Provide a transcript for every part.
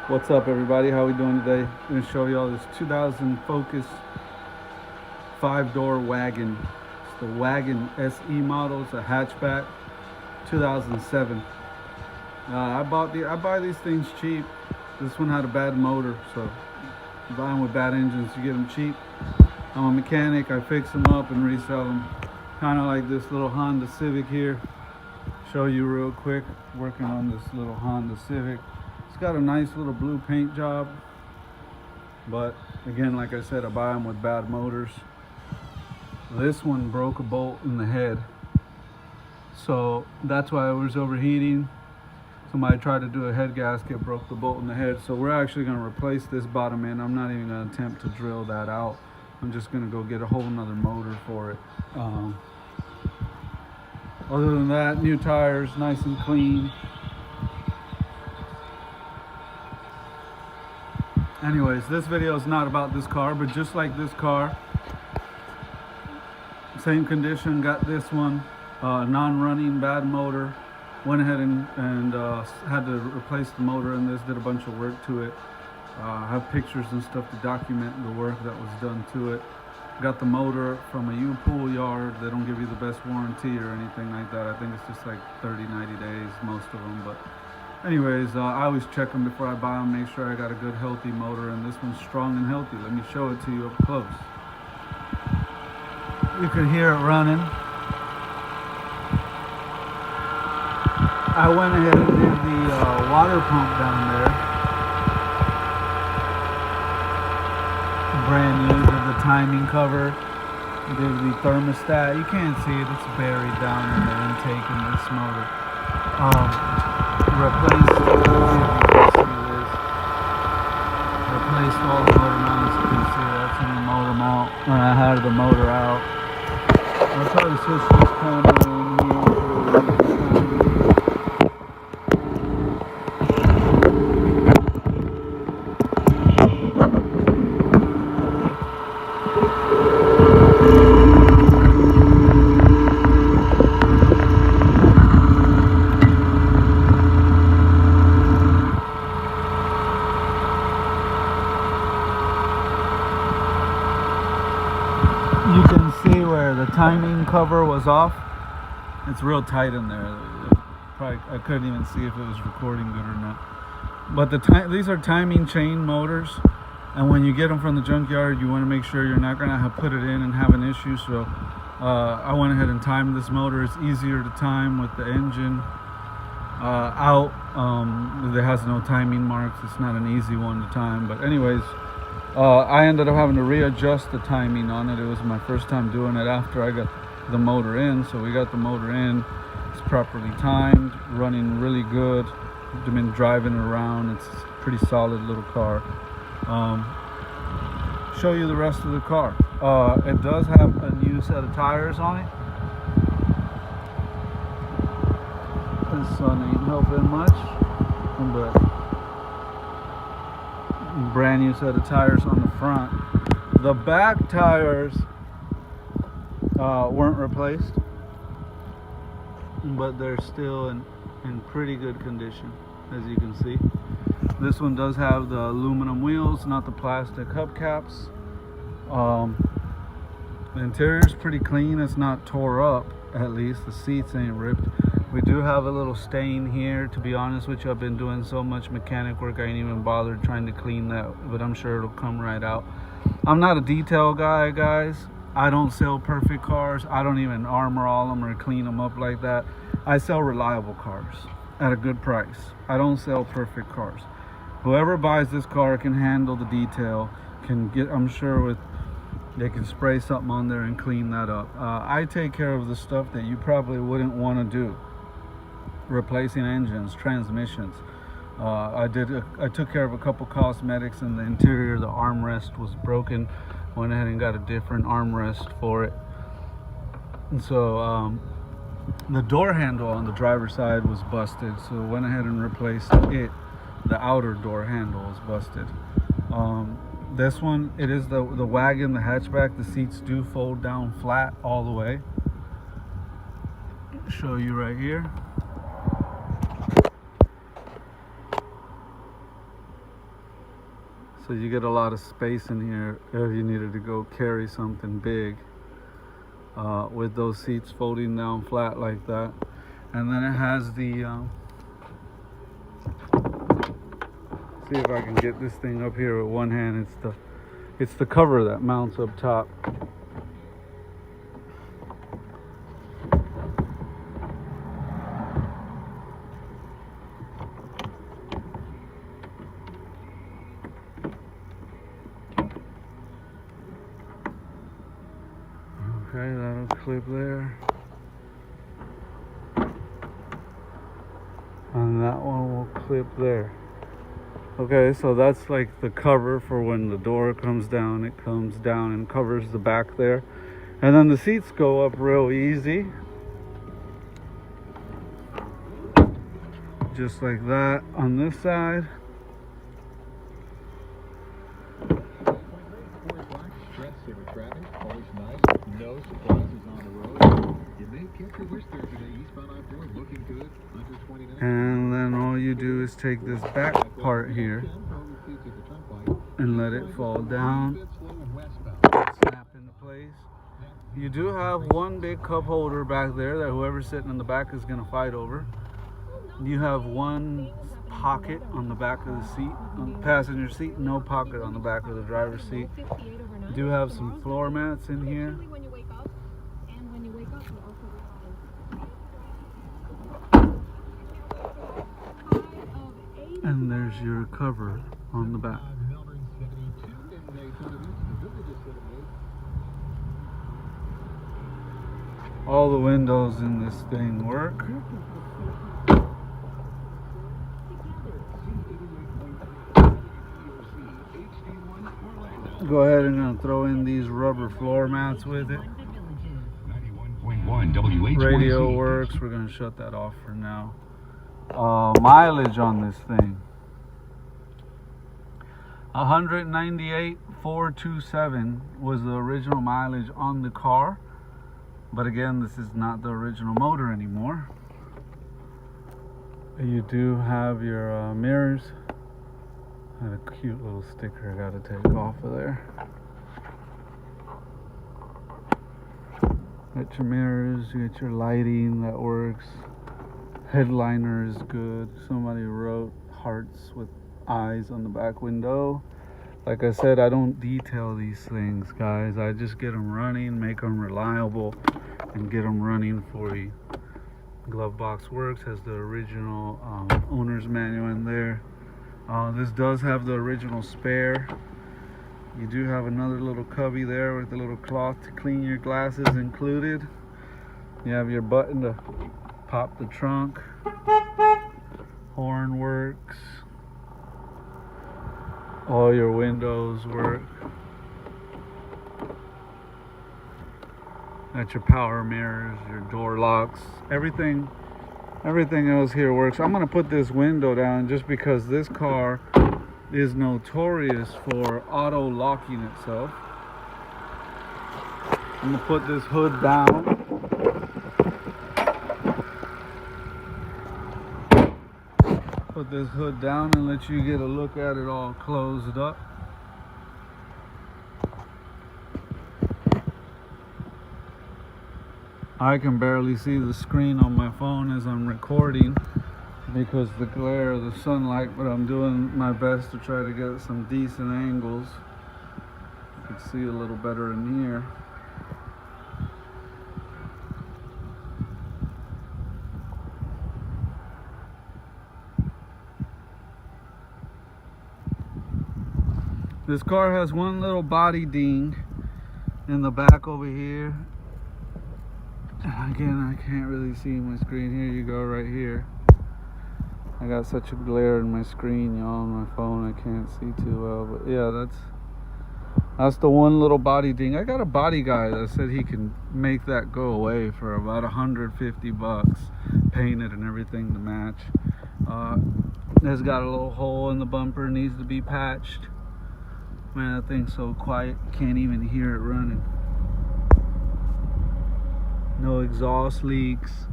What's up, everybody? How we doing today? I'm going to show y'all this 2000 Focus 5-door wagon. It's the Wagon SE model. It's a hatchback, 2007. I buy these things cheap. This one had a bad motor, so you buy them with bad engines, you get them cheap. I'm a mechanic. I fix them up and resell them. Kind of like this little Honda Civic here. Show you real quick. Working on this little Honda Civic. It's got a nice little blue paint job, but again, like I said, I buy them with bad motors. This one broke a bolt in the head, so that's why it was overheating. Somebody tried to do a head gasket, broke the bolt in the head, so we're actually going to replace this bottom end. I'm not even going to attempt to drill that out. I'm just going to go get a whole nother motor for it. Other than that, new tires, nice and clean. Anyways, this video is not about this car, but just like this car, same condition, got this one, non-running, bad motor. Went ahead and had to replace the motor in this, did a bunch of work to it. I have pictures and stuff to document the work that was done to it. Got the motor from a U-Pool yard. They don't give you the best warranty or anything like that. I think it's just like 30, 90 days, most of them. But anyways, I always check them before I buy them, make sure I got a good healthy motor, and this one's strong and healthy. Let me show it to you up close. You can hear it running. I went ahead and did the water pump down there. Brand new, did the timing cover, did the thermostat. You can't see it, it's buried down in the intake in this motor. Replaced, replaced all the motor mounts. You can see that's in the motor mount when I had the motor out. I'll try to switch this camera in here. You can see where the timing cover was off. It's real tight in there. Probably I couldn't even see if it was recording good or not. But these are timing chain motors, and when you get them from the junkyard, you want to make sure you're not going to have put it in and have an issue. So I went ahead and timed this motor. It's easier to time with the engine out. It has no timing marks. It's not an easy one to time. But anyways, I ended up having to readjust the timing on it. It was my first time doing it after I got the motor in. So we got the motor in. It's properly timed, running really good. I've been driving around. It's a pretty solid little car. Show you the rest of the car. It does have a new set of tires on it. This sun ain't helping much, but brand new set of tires on the front. The back tires weren't replaced, but they're still in pretty good condition, as you can see. This one does have the aluminum wheels, not the plastic hubcaps. The interior is pretty clean. It's not tore up, at least. The seats ain't ripped. We do have a little stain here. To be honest with you, I've been doing so much mechanic work, I ain't even bothered trying to clean that, but I'm sure it'll come right out. I'm not a detail guy, guys. I don't sell perfect cars. I don't even armor all them or clean them up like that. I sell reliable cars at a good price. I don't sell perfect cars. Whoever buys this car can handle the detail, can get, I'm sure they can spray something on there and clean that up. I take care of the stuff that you probably wouldn't want to do. Replacing engines, transmissions. I took care of a couple cosmetics in the interior. The armrest was broken. Went ahead and got a different armrest for it. And so the door handle on the driver's side was busted, so went ahead and replaced it. The outer door handle is busted. This one, it is the wagon, the hatchback. The seats do fold down flat all the way. Show you right here. So you get a lot of space in here if you needed to go carry something big with those seats folding down flat like that. And then it has the see if I can get this thing up here with one hand. It's the cover that mounts up top. Okay, that'll clip there. And that one will clip there. Okay, so that's like the cover for when the door comes down. It comes down and covers the back there. And then the seats go up real easy. Just like that on this side. No surprises on the road. You may catch your wish there today. Eastbound I-4 looking good. Under 29. And then all you do is take this back part here and let it fall down. Snap into place. You do have one big cup holder back there that whoever's sitting in the back is going to fight over. You have one pocket on the back of the seat, on the passenger seat, no pocket on the back of the driver's seat. You do have some floor mats in here. And there's your cover on the back. All the windows in this thing work. Go ahead and gonna throw in these rubber floor mats with it. Radio works. We're gonna shut that off for now. Mileage on this thing, 198,427 was the original mileage on the car, but again, this is not the original motor anymore. You do have your mirrors. I had a cute little sticker I gotta take off of there. Got your mirrors, you got your lighting that works. Headliner is good. Somebody wrote hearts with eyes on the back window. Like I said, I don't detail these things, guys. I just get them running, make them reliable, and get them running for you. Glove box works, has the original owner's manual in there. This does have the original spare. You do have another little cubby there with a little cloth to clean your glasses included. You have your button to pop the trunk. Horn works. All your windows work. Got your power mirrors, your door locks, everything else here works. I'm gonna put this window down just because this car is notorious for auto locking itself. I'm gonna put this hood down. Put this hood down and let you get a look at it all closed up. I can barely see the screen on my phone as I'm recording because the glare of the sunlight, but I'm doing my best to try to get some decent angles. You can see a little better in here. This car has one little body ding in the back over here. Again, I can't really see my screen. Here you go, right here. I got such a glare in my screen, y'all, on my phone. I can't see too well, but yeah, that's the one little body ding. I got a body guy that said he can make that go away for about $150, painted and everything to match. It's got a little hole in the bumper, needs to be patched. Man, that thing's so quiet, can't even hear it running. No exhaust leaks.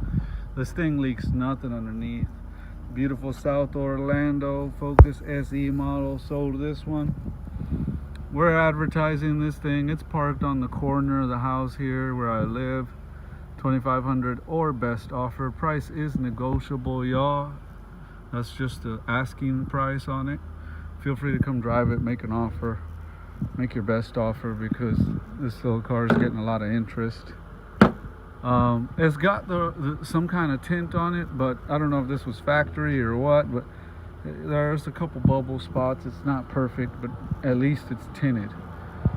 This thing leaks nothing underneath. Beautiful South Orlando Focus SE model. Sold this one. we're advertising this thing. It's parked on the corner of the house here where I live. $2,500 or best offer. Price is negotiable, y'all. That's just the asking price on it. Feel free to come drive it, make an offer, make your best offer, because this little car is getting a lot of interest. It's got some kind of tint on it, but I don't know if this was factory or what, but there's a couple bubble spots. It's not perfect, but at least it's tinted.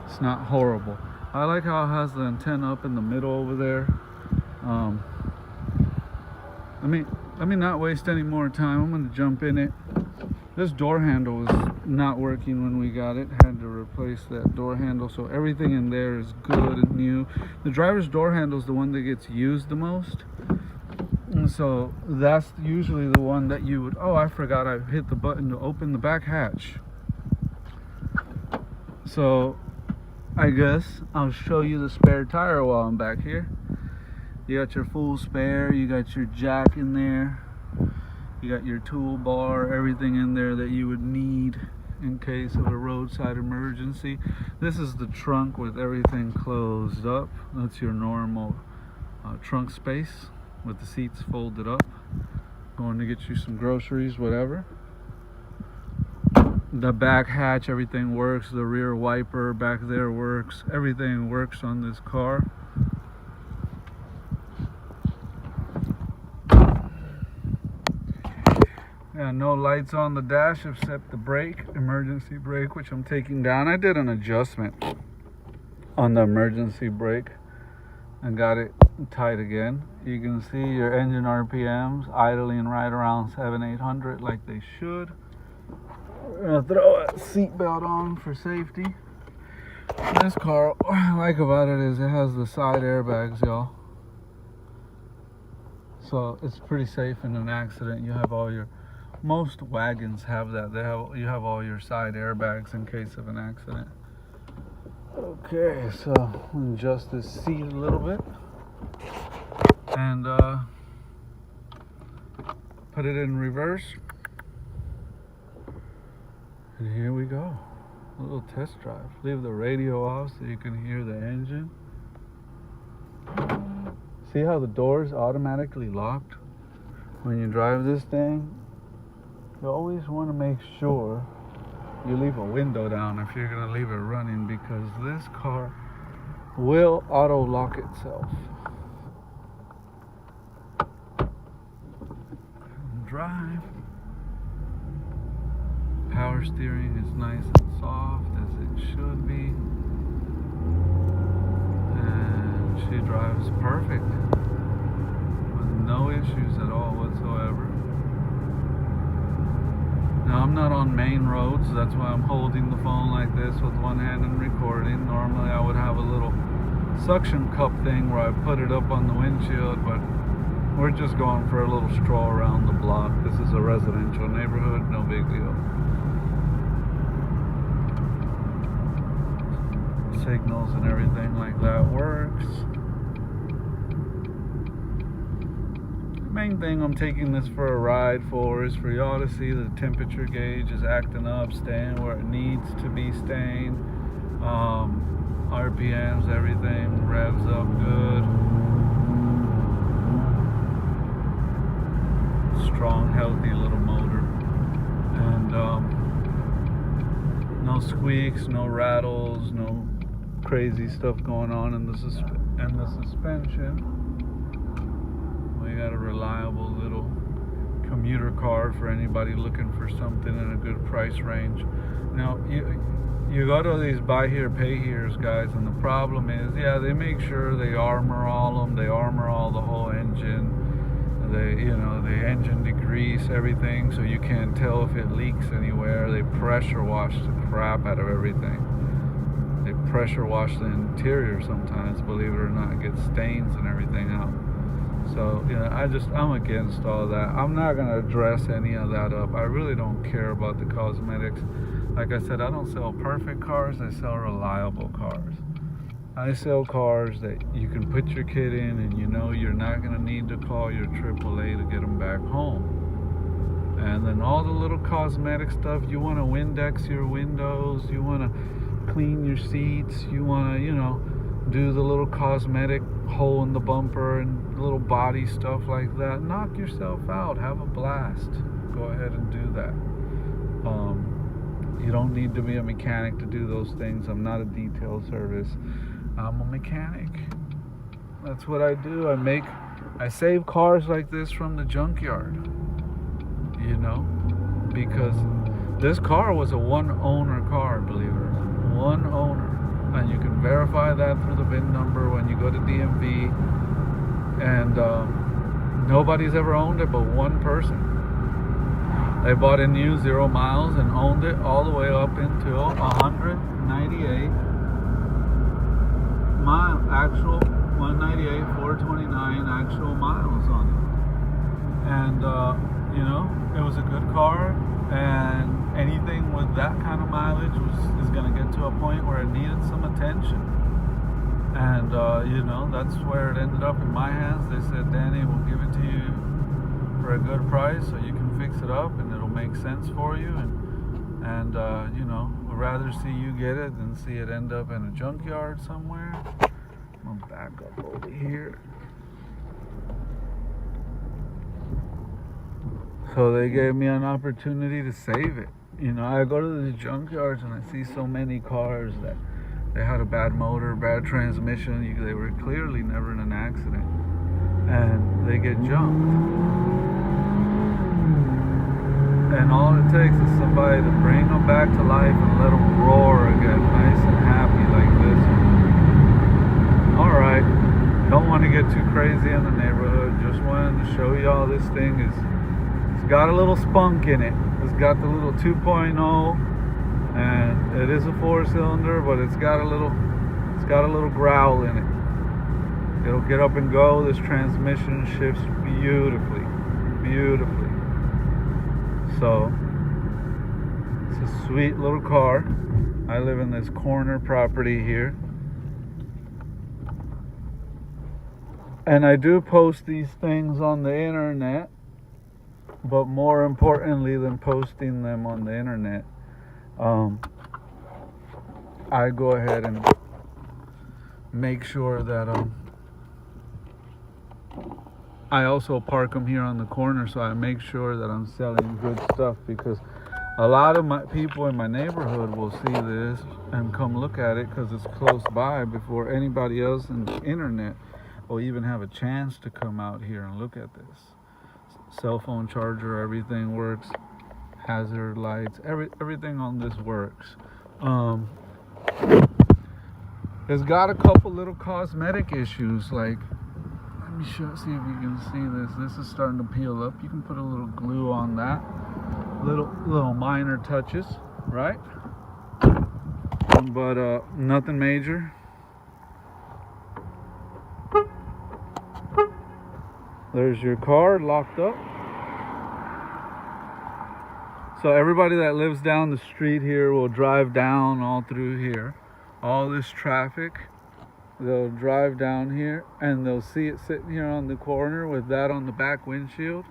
It's not horrible. I like how it has the antenna up in the middle over there. Let me not waste any more time. I'm gonna jump in it. This door handle was not working when we got it. Had to replace that door handle, so everything in there is good and new. The driver's door handle is the one that gets used the most, and so that's usually the one that you would, oh, I forgot I hit the button to open the back hatch. So I guess I'll show you the spare tire while I'm back here. You got your full spare, you got your jack in there, you got your toolbar, everything in there that you would need in case of a roadside emergency. This is the trunk with everything closed up. That's your normal trunk space with the seats folded up. Going to get you some groceries, whatever. The back hatch, everything works. The rear wiper back there works. Everything works on this car. Yeah, no lights on the dash except the brake, emergency brake, which I'm taking down. I did an adjustment on the emergency brake and got it tight again. You can see your engine RPMs idling right around 700-800 like they should. We're gonna throw a seatbelt on for safety. This car, what I like about it is it has the side airbags, y'all. So it's pretty safe in an accident. You have all your, most wagons have that. You have all your side airbags in case of an accident. Okay, so adjust this seat a little bit and put it in reverse. And here we go. A little test drive. Leave the radio off so you can hear the engine. See how the door's automatically locked when you drive this thing? You always want to make sure you leave a window down if you're going to leave it running, because this car will auto lock itself. Drive. Power steering is nice and soft as it should be. And she drives perfect with no issues at all whatsoever. Now, I'm not on main roads, that's why I'm holding the phone like this with one hand and recording. Normally I would have a little suction cup thing where I put it up on the windshield, but we're just going for a little stroll around the block. This is a residential neighborhood, no big deal. Signals and everything like that works. Main thing I'm taking this for a ride for is for y'all to see the temperature gauge is acting up, staying where it needs to be staying. RPMs, everything revs up good. Strong, healthy little motor. And no squeaks, no rattles, no crazy stuff going on in the suspension. We got a reliable little commuter car for anybody looking for something in a good price range. Now, you go to these buy here, pay here's, guys, and the problem is, yeah, they make sure they armor all them, they armor all the whole engine, the engine degrease everything, so you can't tell if it leaks anywhere. They pressure wash the crap out of everything. They pressure wash the interior sometimes, believe it or not, get stains and everything out. So, I'm against all that. I'm not going to dress any of that up. I really don't care about the cosmetics. Like I said, I don't sell perfect cars. I sell reliable cars. I sell cars that you can put your kid in and you know you're not going to need to call your AAA to get them back home. And then all the little cosmetic stuff, you want to Windex your windows, you want to clean your seats, you want to, you know, do the little cosmetic hole in the bumper and little body stuff like that, knock yourself out, have a blast. Go ahead and do that. You don't need to be a mechanic to do those things. I'm not a detail service. I'm a mechanic. That's what I do. I save cars like this from the junkyard, you know, because this car was a one owner car, believe it or not. One owner. And you can verify that through the VIN number when you go to DMV. And nobody's ever owned it but one person. They bought it new, 0 miles, and owned it all the way up until 198 mile actual, 198, 429 actual miles on it. And you know, it was a good car, and anything with that kind of mileage is going to get to a point where it needed some attention. And you know, that's where it ended up in my hands. They said, Danny, we'll give it to you for a good price so you can fix it up and it'll make sense for you. And you know, we'd rather see you get it than see it end up in a junkyard somewhere. I'm gonna back up over here. So they gave me an opportunity to save it. You know, I go to these junkyards and I see so many cars that they had a bad motor, bad transmission. They were clearly never in an accident, and they get junked. And all it takes is somebody to bring them back to life and let them roar again, nice and happy like this. Alright, don't want to get too crazy in the neighborhood. Just wanted to show y'all this thing it's got a little spunk in it. It's got the little 2.0, and it is a 4-cylinder, but it's got a little growl in it. It'll get up and go. This transmission shifts beautifully. So it's a sweet little car. I live in this corner property here, and I do post these things on the internet. But more importantly than posting them on the internet, I go ahead and make sure that I also park them here on the corner, so I make sure that I'm selling good stuff, because a lot of my people in my neighborhood will see this and come look at it because it's close by before anybody else in the internet will even have a chance to come out here and look at this. Cell phone charger, everything works. Hazard lights, everything on this works. It's got a couple little cosmetic issues, like, let me see if you can see this. This is starting to peel up. You can put a little glue on that. Little minor touches, right? But nothing major. There's your car locked up. So everybody that lives down the street here will drive down all through here. All this traffic, they'll drive down here and they'll see it sitting here on the corner with that on the back windshield.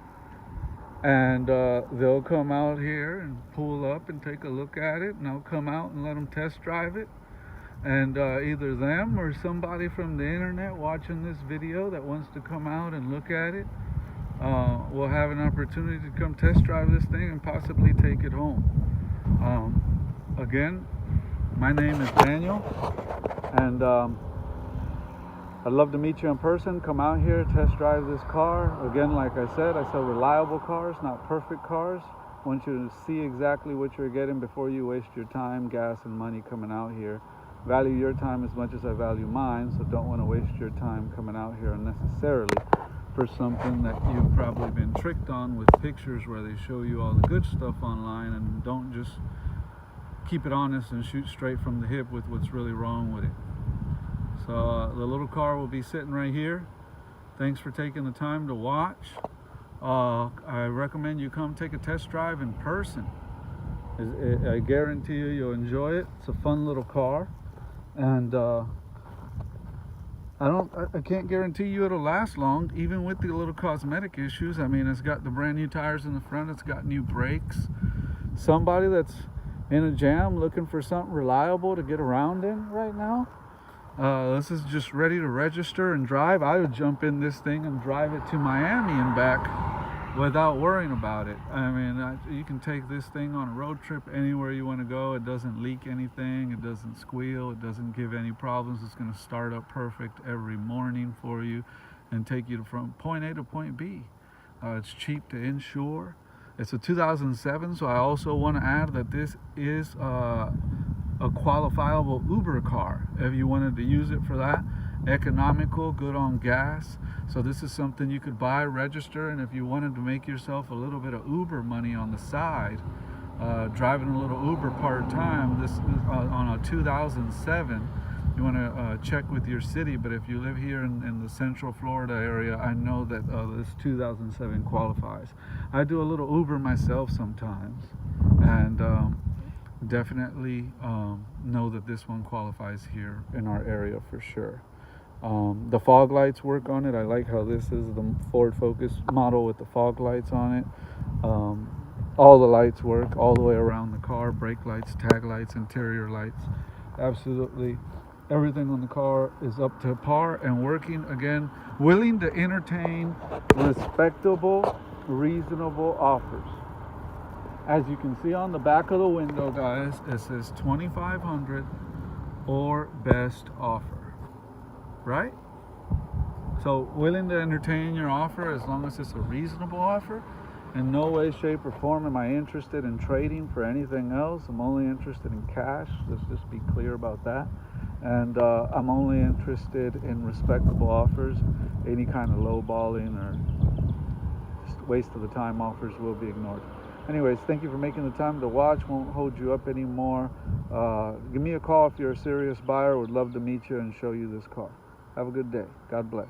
And they'll come out here and pull up and take a look at it, and I'll come out and let them test drive it. And either them or somebody from the internet watching this video that wants to come out and look at it will have an opportunity to come test drive this thing and possibly take it home. Again, my name is Daniel, and I'd love to meet you in person. Come out here, test drive this car. Again, like I said, I sell reliable cars, not perfect cars. I want you to see exactly what you're getting before you waste your time, gas, and money coming out here. Value your time as much as I value mine, so don't want to waste your time coming out here unnecessarily for something that you've probably been tricked on with pictures where they show you all the good stuff online, and don't just keep it honest and shoot straight from the hip with what's really wrong with it. So the little car will be sitting right here. Thanks for taking the time to watch. I recommend you come take a test drive in person. I guarantee you'll enjoy it. It's a fun little car, and I can't guarantee you it'll last long, even with the little cosmetic issues. I mean, it's got the brand new tires in the front. It's got new brakes. Somebody that's in a jam looking for something reliable to get around in right now, this is just ready to register and drive. I would jump in this thing and drive it to Miami and back without worrying about it. I mean, you can take this thing on a road trip anywhere you want to go. It doesn't leak anything. It doesn't squeal. It doesn't give any problems. It's going to start up perfect every morning for you and take you from point A to point B. It's cheap to insure. It's a 2007, so I also want to add that this is a qualifiable Uber car if you wanted to use it for that. Economical, good on gas. So this is something you could buy, register, and if you wanted to make yourself a little bit of Uber money on the side, driving a little Uber part-time, this is on a 2007. You want to check with your city, but if you live here in the Central Florida area, I know that this 2007 qualifies. I do a little Uber myself sometimes, and definitely know that this one qualifies here in our area for sure. The fog lights work on it. I like how this is the Ford Focus model with the fog lights on it. All the lights work all the way around the car, brake lights, tag lights, interior lights. Absolutely everything on the car is up to par and working. Again, willing to entertain respectable, reasonable offers. As you can see on the back of the window, guys, it says 2,500 or best offer, right? So willing to entertain your offer as long as it's a reasonable offer. In no way, shape, or form am I interested in trading for anything else. I'm only interested in cash. Let's just be clear about that. And I'm only interested in respectable offers. Any kind of lowballing or just waste of the time offers will be ignored. Anyways, thank you for making the time to watch. Won't hold you up anymore. Give me a call if you're a serious buyer. Would love to meet you and show you this car. Have a good day. God bless.